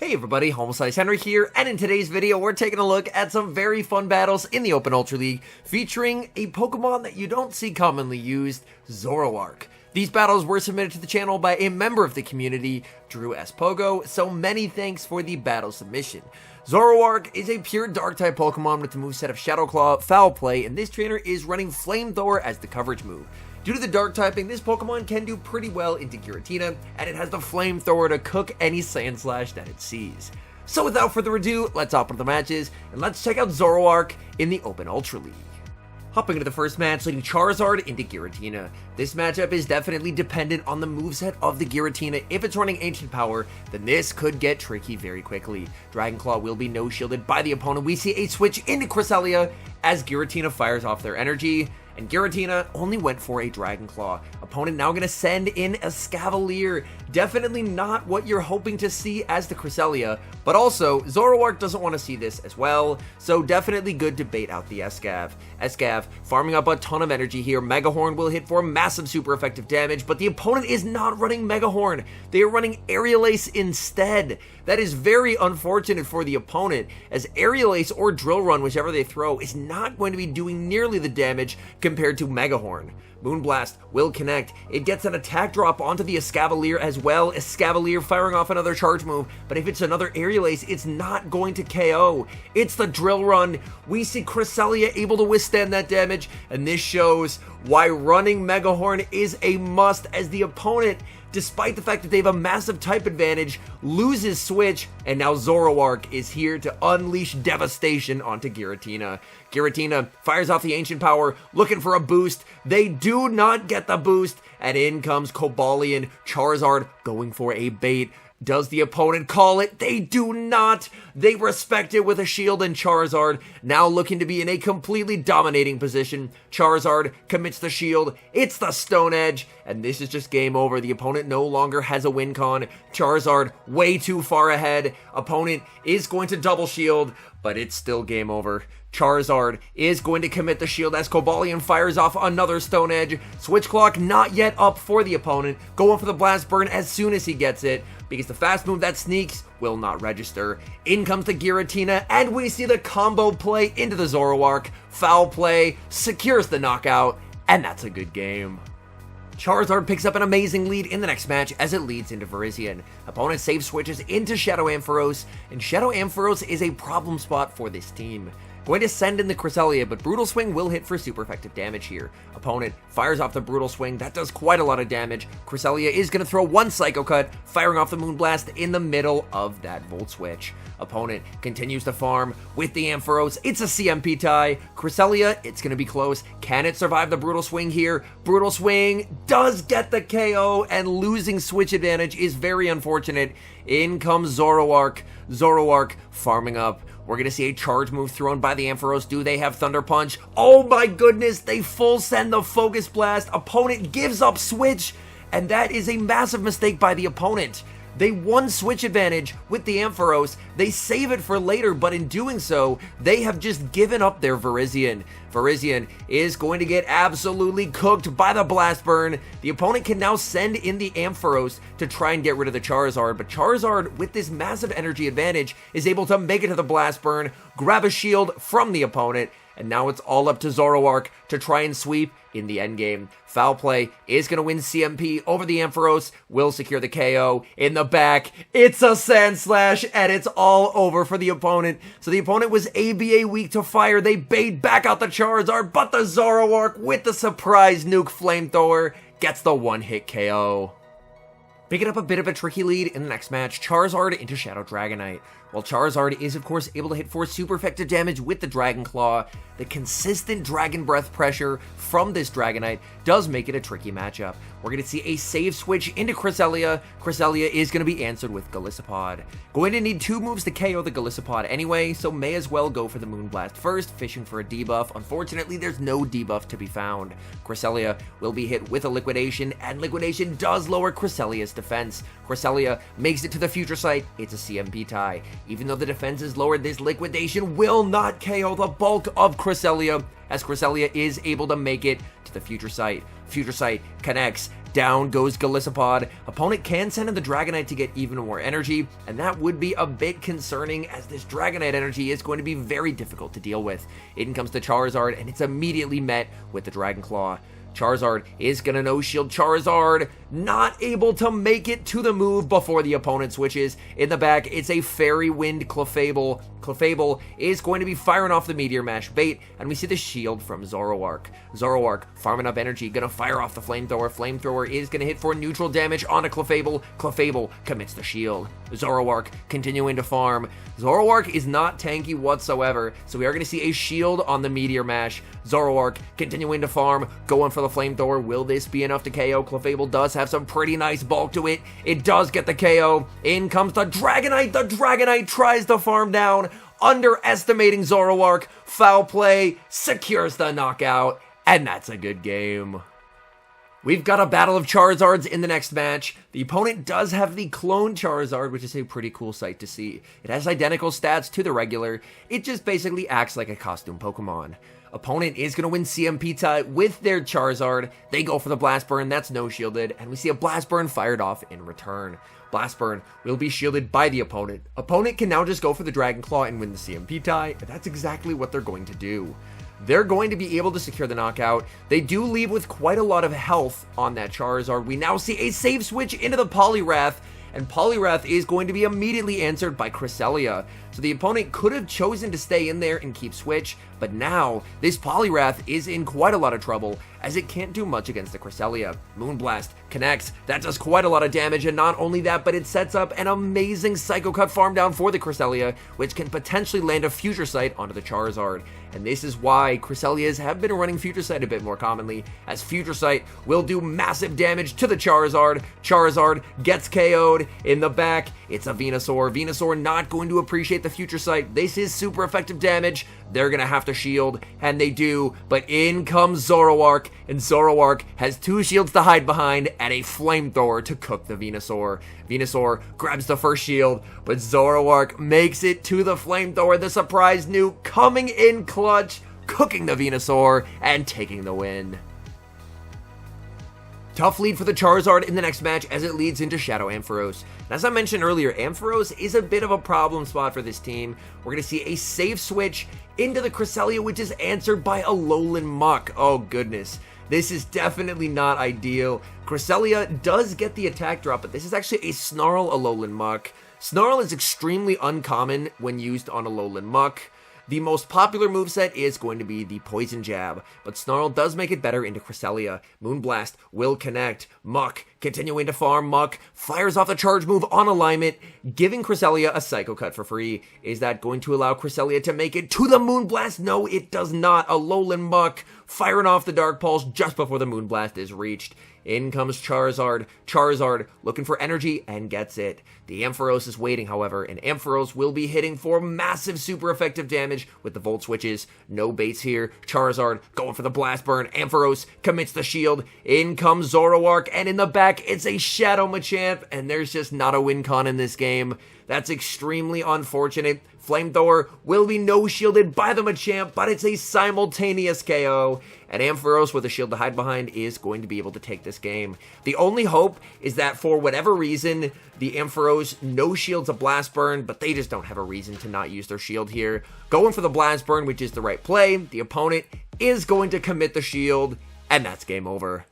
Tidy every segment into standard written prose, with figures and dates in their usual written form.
Hey everybody, HomeSliceHenry here, and in today's video we're taking a look at some very fun battles in the Open Ultra League featuring a Pokemon that you don't see commonly used, ZOROARK. These battles were submitted to the channel by a member of the community, Drew S. Pogo, so many thanks for the battle submission. ZOROARK is a pure Dark-type Pokemon with the moveset of Shadow Claw, Foul Play, and this trainer is running FLAMETHROWER as the coverage move. Due to the Dark typing, this Pokemon can do pretty well into Giratina, and it has the FLAMETHROWER to cook any SANDSLASH that it sees. So without further ado, let's hop into the matches, and let's check out ZOROARK in the Open Ultra League. Hopping into the first match, leading Charizard into Giratina. This matchup is definitely dependent on the moveset of the Giratina. If it's running Ancient Power, then this could get tricky very quickly. Dragon Claw will be no-shielded by the opponent. We see a switch into Cresselia as Giratina fires off their energy, and Giratina only went for a Dragon Claw. Opponent now going to send in a Escavalier. Definitely not what you're hoping to see as the Cresselia, but also ZOROARK doesn't want to see this as well, so definitely good to bait out the Escav. Escav farming up a ton of energy here. Mega Horn will hit for massive super effective damage, but the opponent is not running Mega Horn. They are running Aerial Ace instead. That is very unfortunate for the opponent, as Aerial Ace or Drill Run, whichever they throw, is not going to be doing nearly the damage compared to Mega Horn. Moonblast will connect. It gets an attack drop onto the Escavalier as well. Escavalier firing off another charge move, but if it's another Aerial Ace, it's not going to KO. It's the Drill Run. We see Cresselia able to withstand that damage, and this shows why running Mega Horn is a must, as the opponent, despite the fact that they have a massive type advantage, loses Switch, and now ZOROARK is here to unleash devastation onto Giratina. Giratina fires off the Ancient Power, looking for a boost. They do not get the boost, and in comes Cobalion. Charizard going for a bait. Does the opponent call it? They do not. They respect it with a shield, and Charizard now looking to be in a completely dominating position. Charizard commits the shield. It's the Stone Edge, and this is just game over. The opponent no longer has a win con. Charizard way too far ahead. Opponent is going to double shield, but it's still game over. Charizard is going to commit the shield as Cobalion fires off another Stone Edge. Switch clock not yet up for the opponent. Going for the Blast Burn as soon as he gets it, because the fast move that sneaks will not register. In comes the Giratina, and we see the combo play into the ZOROARK. Foul Play secures the knockout, and that's a good game. Charizard picks up an amazing lead in the next match as it leads into Virizion. Opponent save switches into Shadow Ampharos, and Shadow Ampharos is a problem spot for this team. Going to send in the Cresselia, but Brutal Swing will hit for super effective damage here. Opponent fires off the Brutal Swing. That does quite a lot of damage. Cresselia is going to throw one Psycho Cut, firing off the Moonblast in the middle of that Volt Switch. Opponent continues to farm with the Ampharos. It's a CMP tie. Cresselia, it's going to be close. Can it survive the Brutal Swing here? Brutal Swing does get the KO, and losing Switch advantage is very unfortunate. In comes ZOROARK. ZOROARK farming up. We're going to see a charge move thrown by the Ampharos. Do they have Thunder Punch? Oh my goodness, they full send the Focus Blast. Opponent gives up Switch, and that is a massive mistake by the opponent. They won Switch advantage with the Ampharos. They save it for later, but in doing so, they have just given up their Virizion. Virizion is going to get absolutely cooked by the Blast Burn. The opponent can now send in the Ampharos to try and get rid of the Charizard, but Charizard, with this massive energy advantage, is able to make it to the Blast Burn, grab a shield from the opponent, and now it's all up to ZOROARK to try and sweep in the endgame. Foul Play is going to win CMP over the Ampharos, will secure the KO. In the back, it's a SANDSLASH, and it's all over for the opponent. So the opponent was ABA weak to fire. They bait back out the Charizard, but the ZOROARK with the surprise nuke FLAMETHROWER gets the one-hit KO. Picking up a bit of a tricky lead in the next match, Charizard into Shadow Dragonite. While Charizard is of course able to hit for super effective damage with the Dragon Claw, the consistent Dragon Breath pressure from this Dragonite does make it a tricky matchup. We're going to see a save switch into Cresselia. Cresselia is going to be answered with Golisopod. Going to need two moves to KO the Golisopod anyway, so may as well go for the Moonblast first, fishing for a debuff. Unfortunately, there's no debuff to be found. Cresselia will be hit with a Liquidation, and Liquidation does lower Cresselia's defense. Cresselia makes it to the Future Sight. It's a CMP tie. Even though the defense is lowered, this Liquidation will not KO the bulk of Cresselia, as Cresselia is able to make it to the Future Sight. Future Sight connects, Down goes Golisopod. Opponent can send in the Dragonite to get even more energy, and that would be a bit concerning as this Dragonite energy is going to be very difficult to deal with. In comes the Charizard, and it's immediately met with the Dragon Claw. Charizard is going to no-shield Charizard, not able to make it to the move before the opponent switches. In the back, it's a Fairy Wind Clefable. Clefable is going to be firing off the Meteor Mash bait, and we see the shield from Zoroark. Zoroark farming up energy, going to fire off the Flamethrower. Flamethrower is going to hit for neutral damage on a Clefable. Clefable commits the shield. Zoroark continuing to farm. Zoroark is not tanky whatsoever, so we are going to see a shield on the Meteor Mash. Zoroark continuing to farm, going for the Flamethrower. Will this be enough to KO? Clefable does have some pretty nice bulk to it. It does get the KO. In comes the Dragonite. The Dragonite tries to farm down, underestimating Zoroark. Foul play, secures the knockout, and that's a good game. We've got a battle of Charizards in the next match. The opponent does have the clone Charizard, which is a pretty cool sight to see. It has identical stats to the regular. It just basically acts like a costume Pokemon. Opponent is going to win CMP tie with their Charizard. They go for the Blast Burn, that's no-shielded, and we see a Blast Burn fired off in return. Blast Burn will be shielded by the opponent. Opponent can now just go for the Dragon Claw and win the CMP tie, and that's exactly what they're going to do. They're going to be able to secure the knockout. They do leave with quite a lot of health on that Charizard. We now see a save switch into the Poliwrath, and Poliwrath is going to be immediately answered by Cresselia. So the opponent could have chosen to stay in there and keep switch, but now this Poliwrath is in quite a lot of trouble as it can't do much against the Cresselia. Moonblast connects, that does quite a lot of damage, and not only that, but it sets up an amazing Psycho Cut farm down for the Cresselia, which can potentially land a Future Sight onto the Charizard. And this is why Cresselias have been running Future Sight a bit more commonly, as Future Sight will do massive damage to the Charizard. Charizard gets KO'd. In the back, it's a Venusaur. Venusaur not going to appreciate the Future Sight. This is super effective damage. They're going to have to shield, and they do, but in comes Zoroark, and Zoroark has two shields to hide behind and a Flamethrower to cook the Venusaur. Venusaur grabs the first shield, but Zoroark makes it to the Flamethrower, the surprise nuke coming in clutch, cooking the Venusaur and taking the win. Tough lead for the Charizard in the next match as it leads into Shadow Ampharos. And as I mentioned earlier, Ampharos is a bit of a problem spot for this team. We're going to see a safe switch into the Cresselia, which is answered by Alolan Muck. Oh goodness, this is definitely not ideal. Cresselia does get the attack drop, but this is actually a Snarl Alolan Muck. Snarl is extremely uncommon when used on Alolan Muck. The most popular moveset is going to be the Poison Jab, but Snarl does make it better into Cresselia. Moonblast will connect. Muck continuing to farm. Muck fires off the charge move on alignment, giving Cresselia a Psycho Cut for free. Is that going to allow Cresselia to make it to the Moonblast? No, it does not. Alolan Muck firing off the Dark Pulse just before the Moonblast is reached. In comes Charizard. Charizard looking for energy and gets it. The Ampharos is waiting, however, and Ampharos will be hitting for massive super effective damage with the Volt Switches. No baits here. Charizard going for the Blast Burn. Ampharos commits the shield. In comes Zoroark, and in the back, it's a Shadow Machamp, and there's just not a win con in this game. That's extremely unfortunate. Flamethrower will be no-shielded by the Machamp, but it's a simultaneous KO. And Ampharos with a shield to hide behind is going to be able to take this game. The only hope is that for whatever reason, the Ampharos no-shields a Blast Burn, but they just don't have a reason to not use their shield here. Going for the Blast Burn, which is the right play. The opponent is going to commit the shield, and that's game over.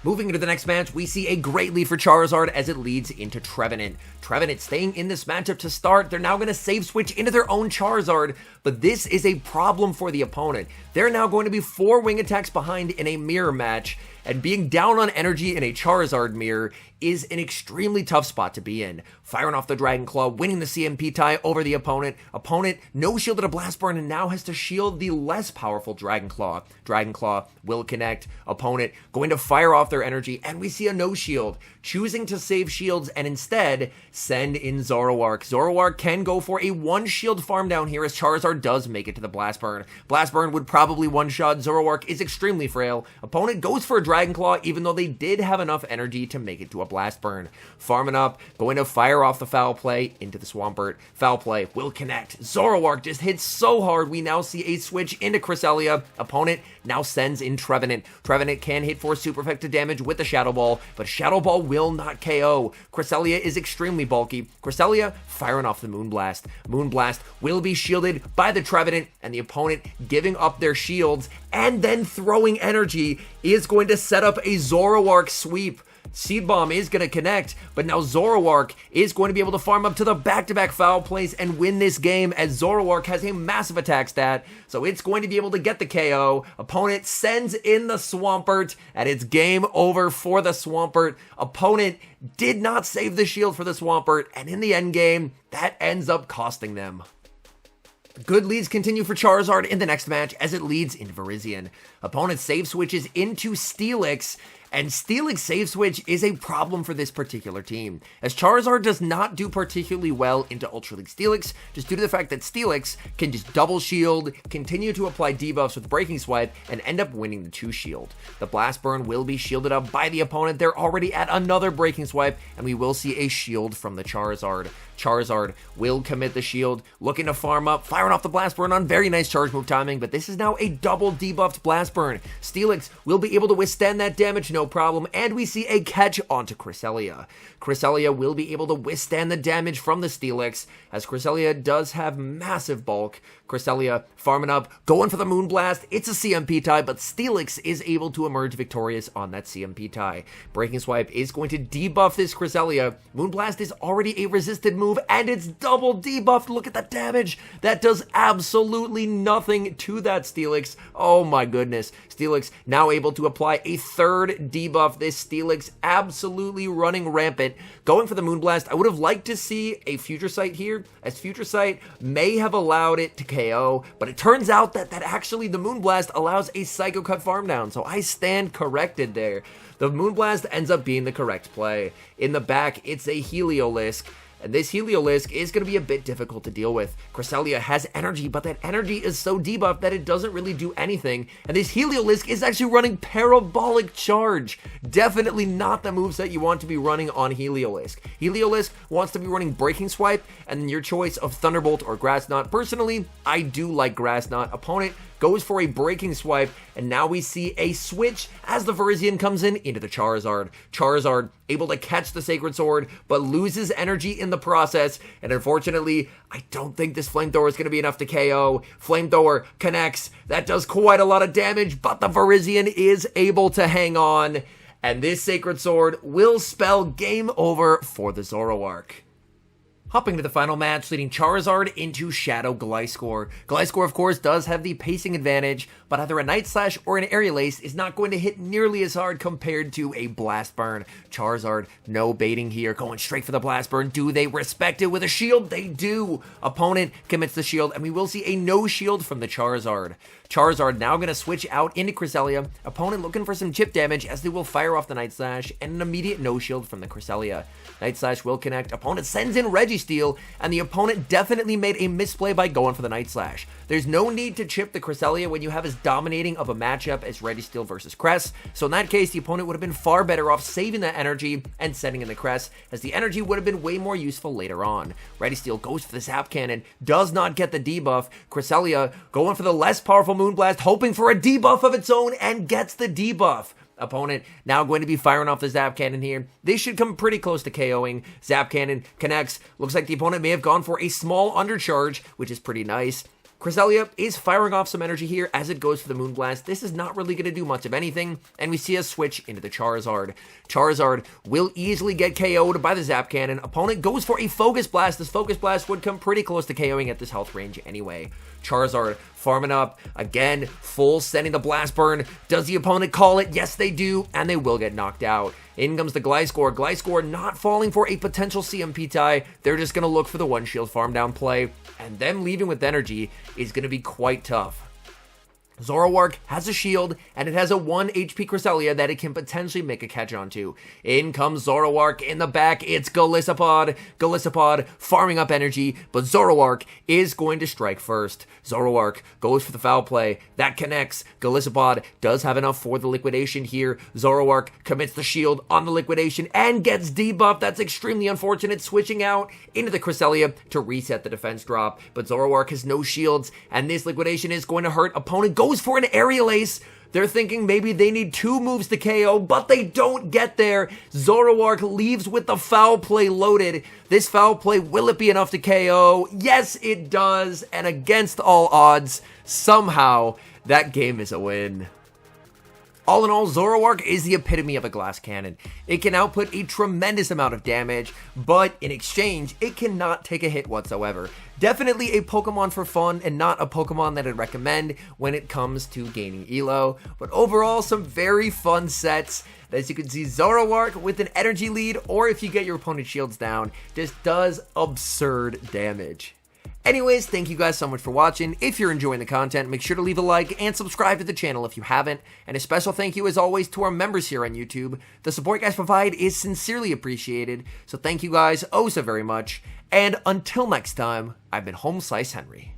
Moving into the next match, we see a great lead for Charizard as it leads into Trevenant. Trevenant staying in this matchup to start. They're now going to save switch into their own Charizard, but this is a problem for the opponent. They're now going to be 4 wing attacks behind in a mirror match, and being down on energy in a Charizard mirror is an extremely tough spot to be in. Firing off the Dragon Claw, winning the CMP tie over the opponent. Opponent no shielded a Blast Burn and now has to shield the less powerful Dragon Claw. Dragon Claw will connect. Opponent going to fire off their energy, and we see a no shield, choosing to save shields and instead send in Zoroark. Zoroark can go for a 1 shield farm down here as Charizard does make it to the Blast Burn. Blast Burn would probably one-shot. Zoroark is extremely frail. Opponent goes for a Dragon Claw, even though they did have enough energy to make it to a Blast Burn. Farming up, going to fire off the Foul Play into the Swampert. Foul Play will connect. Zoroark just hits so hard. We now see a switch into Cresselia. Opponent now sends in Trevenant. Trevenant can hit for super effective damage with the Shadow Ball, but Shadow Ball will not KO. Cresselia is extremely bulky. Cresselia firing off the Moonblast. Moonblast will be shielded by the Trevenant, and the opponent giving up their shields and then throwing energy is going to set up a Zoroark sweep. Seed Bomb is going to connect, but now Zoroark is going to be able to farm up to the back-to-back foul plays and win this game, as Zoroark has a massive attack stat, so it's going to be able to get the KO. Opponent sends in the Swampert, and it's game over for the Swampert. Opponent did not save the shield for the Swampert, and in the end game, that ends up costing them. Good leads continue for Charizard in the next match as it leads into Virizion. Opponent save switches into Steelix, and Steelix save switch is a problem for this particular team, as Charizard does not do particularly well into Ultra League Steelix, just due to the fact that Steelix can just double shield, continue to apply debuffs with Breaking Swipe, and end up winning the 2-shield. The Blast Burn will be shielded up by the opponent. They're already at another Breaking Swipe, and we will see a shield from the Charizard. Charizard will commit the shield, looking to farm up, firing off the Blast Burn on very nice charge move timing, but this is now a double debuffed Blast Burn. Steelix will be able to withstand that damage, no problem, and we see a catch onto Cresselia. Cresselia will be able to withstand the damage from the Steelix, as Cresselia does have massive bulk. Cresselia farming up, going for the Moonblast. It's a CMP tie, but Steelix is able to emerge victorious on that CMP tie. Breaking Swipe is going to debuff this Cresselia. Moonblast is already a resisted move, and it's double debuffed. Look at the damage. That does absolutely nothing to that Steelix. Oh my goodness. Steelix now able to apply a third debuff. This Steelix absolutely running rampant. Going for the Moonblast. I would have liked to see a Future Sight here, as Future Sight may have allowed it to KO, but it turns out that actually the Moonblast allows a Psycho Cut farm down, so I stand corrected there. The Moonblast ends up being the correct play. In the back, it's a Heliolisk, and this Heliolisk is going to be a bit difficult to deal with. Cresselia has energy, but that energy is so debuffed that it doesn't really do anything. And this Heliolisk is actually running Parabolic Charge. Definitely not the moveset you want to be running on Heliolisk. Heliolisk wants to be running Breaking Swipe, and your choice of Thunderbolt or Grass Knot. Personally, I do like Grass Knot. Opponent goes for a Breaking Swipe, and now we see a switch as the Virizion comes in into the Charizard. Charizard able to catch the Sacred Sword, but loses energy in the process, and unfortunately, I don't think this Flamethrower is going to be enough to KO. Flamethrower connects. That does quite a lot of damage, but the Virizion is able to hang on, and this Sacred Sword will spell game over for the Zoroark. Hopping to the final match, leading Charizard into Shadow Gliscor. Gliscor, of course, does have the pacing advantage, but either a Night Slash or an Aerial Ace is not going to hit nearly as hard compared to a Blast Burn. Charizard, no baiting here, going straight for the Blast Burn. Do they respect it with a shield? They do. Opponent commits the shield, and we will see a no shield from the Charizard. Charizard now going to switch out into Cresselia. Opponent looking for some chip damage as they will fire off the Night Slash, and an immediate no shield from the Cresselia. Night Slash will connect. Opponent sends in Registeel, and the opponent definitely made a misplay by going for the Night Slash. There's no need to chip the Cresselia when you have as dominating of a matchup as Registeel versus Cress, so in that case, the opponent would have been far better off saving that energy and sending in the Cress, as the energy would have been way more useful later on. Registeel goes for the Zap Cannon, does not get the debuff. Cresselia going for the less powerful Moonblast, hoping for a debuff of its own, and gets the debuff. Opponent now going to be firing off the Zap Cannon here. This should come pretty close to KOing. Zap Cannon connects. Looks like the opponent may have gone for a small undercharge, which is pretty nice. Cresselia is firing off some energy here as it goes for the Moonblast. This is not really going to do much of anything, and we see a switch into the Charizard. Charizard will easily get KO'd by the Zap Cannon. Opponent goes for a Focus Blast. This Focus Blast would come pretty close to KOing at this health range anyway. Charizard farming up, again, full sending the Blast Burn. Does the opponent call it? Yes, they do, and they will get knocked out. In comes the Gliscor. Gliscor not falling for a potential CMP tie. They're just going to look for the one shield farm down play, and them leaving with energy is going to be quite tough. Zoroark has a shield, and it has a 1 HP Cresselia that it can potentially make a catch onto. In comes Zoroark. In the back, it's Golisopod. Golisopod farming up energy, but Zoroark is going to strike first. Zoroark goes for the foul play. That connects. Golisopod does have enough for the liquidation here. Zoroark commits the shield on the liquidation and gets debuffed. That's extremely unfortunate. Switching out into the Cresselia to reset the defense drop, but Zoroark has no shields, and this liquidation is going to hurt. Opponent goes for an aerial ace. They're thinking maybe they need 2 moves to KO, but they don't get there. Zoroark leaves with the foul play loaded. This foul play, will it be enough to KO? Yes, it does. And against all odds, somehow, that game is a win. All in all, Zoroark is the epitome of a glass cannon. It can output a tremendous amount of damage, but in exchange, it cannot take a hit whatsoever. Definitely a Pokemon for fun and not a Pokemon that I'd recommend when it comes to gaining Elo. But overall, some very fun sets. As you can see, Zoroark with an energy lead, or if you get your opponent's shields down, just does absurd damage. Anyways, thank you guys so much for watching. If you're enjoying the content, make sure to leave a like and subscribe to the channel if you haven't. And a special thank you as always to our members here on YouTube. The support you guys provide is sincerely appreciated. So thank you guys oh so very much. And until next time, I've been HomeSliceHenry.